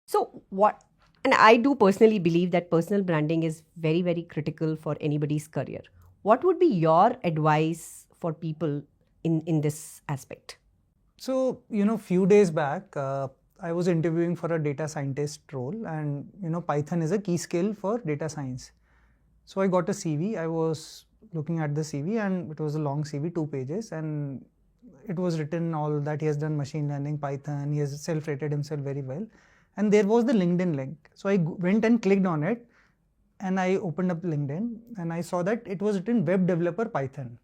So what, and I do personally believe that personal branding is very, very critical for anybody's career. What would be your advice for people in this aspect? So, few days back, I was interviewing for a data scientist role, and Python is a key skill for data science. So I got a CV. I was looking at the CV, and it was a long CV, 2 pages, and it was written all that he has done machine learning, Python. He has self-rated himself very well, and there was the LinkedIn link. So I went and clicked on it, and I opened up LinkedIn, and I saw that it was written web developer Python.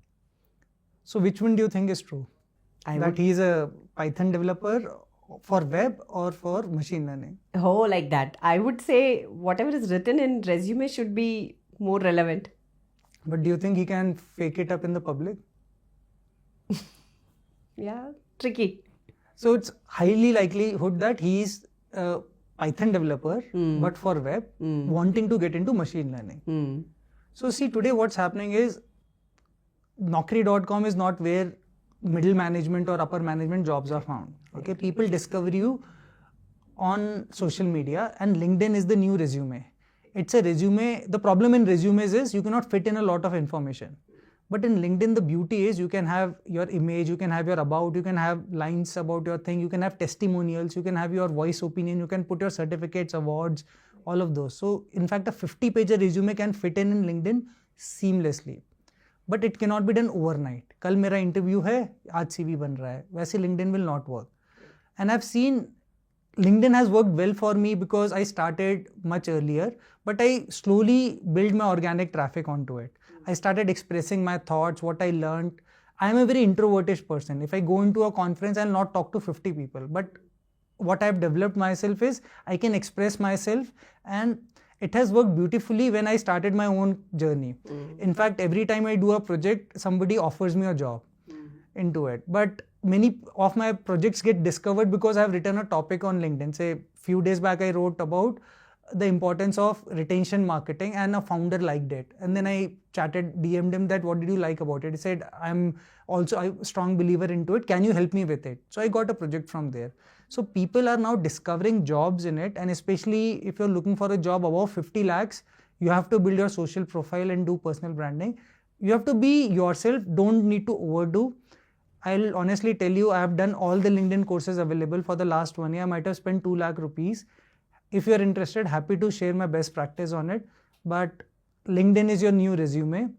So which one do you think is true? That he is a Python developer for web or for machine learning? Oh, like that. I would say whatever is written in resume should be more relevant. But do you think he can fake it up in the public? Yeah, tricky. So it's highly likelihood that he is a Python developer, but for web, wanting to get into machine learning. So see, today what's happening is Naukri.com is not where middle management or upper management jobs are found. Okay, people discover you on social media, and LinkedIn is the new resume. It's a resume. The problem in resumes is you cannot fit in a lot of information. But in LinkedIn, the beauty is you can have your image, you can have your about, you can have lines about your thing, you can have testimonials, you can have your voice opinion, you can put your certificates, awards, all of those. So in fact, a 50-page resume can fit in LinkedIn seamlessly. But it cannot be done overnight. कल मेरा interview है, आज CV बन रहा है. वैसे LinkedIn will not work. And I've seen LinkedIn has worked well for me because I started much earlier, but I slowly built my organic traffic onto it. I started expressing my thoughts, what I learned. I am a very introvertish person. If I go into a conference, I'll not talk to 50 people. But what I've developed myself is I can express myself, and it has worked beautifully when I started my own journey. In fact, every time I do a project, somebody offers me a job into it. But many of my projects get discovered because I have written a topic on LinkedIn. Say, few days back, I wrote about the importance of retention marketing, and a founder liked it. And then I DM'd him that, what did you like about it? He said, I'm also a strong believer into it. Can you help me with it? So I got a project from there. So people are now discovering jobs in it. And especially if you're looking for a job above 50 lakhs, you have to build your social profile and do personal branding. You have to be yourself. Don't need to overdo. I'll honestly tell you, I have done all the LinkedIn courses available for the last 1 year. I might have spent 2 lakh rupees. If you're interested, happy to share my best practice on it. But LinkedIn is your new resume,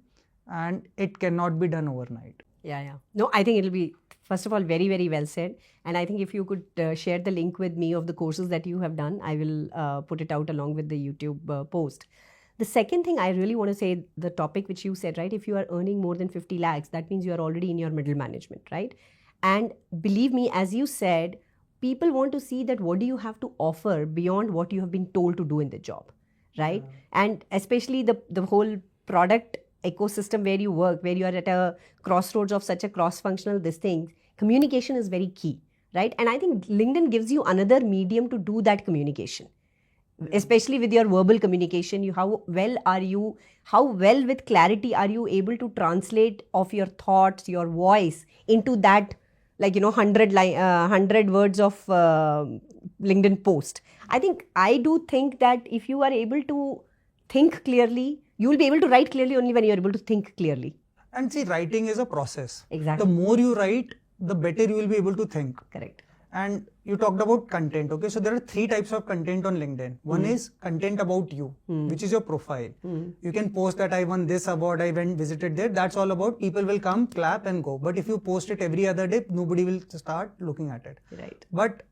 and it cannot be done overnight. Yeah. No, I think it'll be, first of all, very, very well said. And I think if you could share the link with me of the courses that you have done, I will put it out along with the YouTube post. The second thing I really want to say, the topic which you said, right? If you are earning more than 50 lakhs, that means you are already in your middle management, right? And believe me, as you said, people want to see that what do you have to offer beyond what you have been told to do in the job, right? And especially the whole product ecosystem where you work, where you are at a crossroads of such a cross-functional communication is very key, right? And I think LinkedIn gives you another medium to do that communication. Especially with your verbal communication, how well with clarity are you able to translate of your thoughts, your voice into that, 100 words of LinkedIn post. I do think that if you are able to think clearly, you will be able to write clearly only when you are able to think clearly. And see, writing is a process. Exactly. The more you write, the better you will be able to think. Correct. And you talked about content, okay? So there are 3 types of content on LinkedIn. One is content about you, which is your profile. You can post that I won this award, I went visited there. That's all about, people will come, clap and go. But if you post it every other day, nobody will start looking at it. Right. But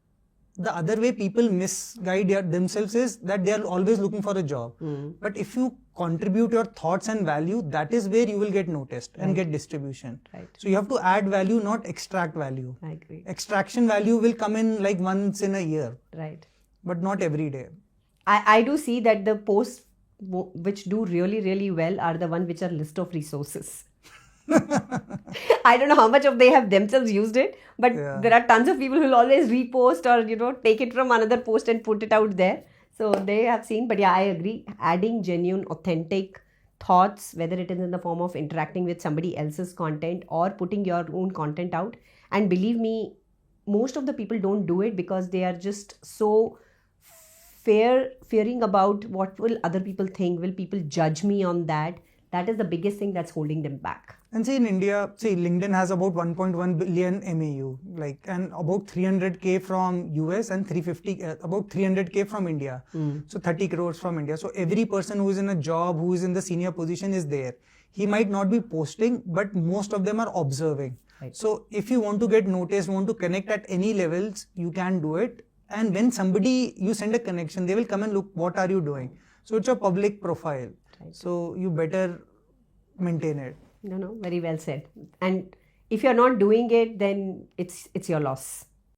the other way people misguide themselves is that they are always looking for a job. But if you contribute your thoughts and value, that is where you will get noticed and get distribution. Right. So you have to add value, not extract value. I agree. Extraction value will come in like once in a year. Right. But not every day. I do see that the posts which do really, really well are the one which are list of resources. I don't know how much of they have themselves used it, but there are tons of people who will always repost or take it from another post and put it out there. So they have seen, but yeah, I agree. Adding genuine, authentic thoughts, whether it is in the form of interacting with somebody else's content or putting your own content out. And believe me, most of the people don't do it because they are just so fearing about what will other people think, will people judge me on that? That is the biggest thing that's holding them back. And see, in India, LinkedIn has about 1.1 billion MAU, and about 300K from US and about 300K from India. So 30 crores from India. So every person who is in a job, who is in the senior position is there. He might not be posting, but most of them are observing. Right. So if you want to get noticed, want to connect at any levels, you can do it. And when you send a connection, they will come and look, what are you doing? So it's a public profile. Right. So you better maintain it. No, very well said. And if you're not doing it, then it's your loss.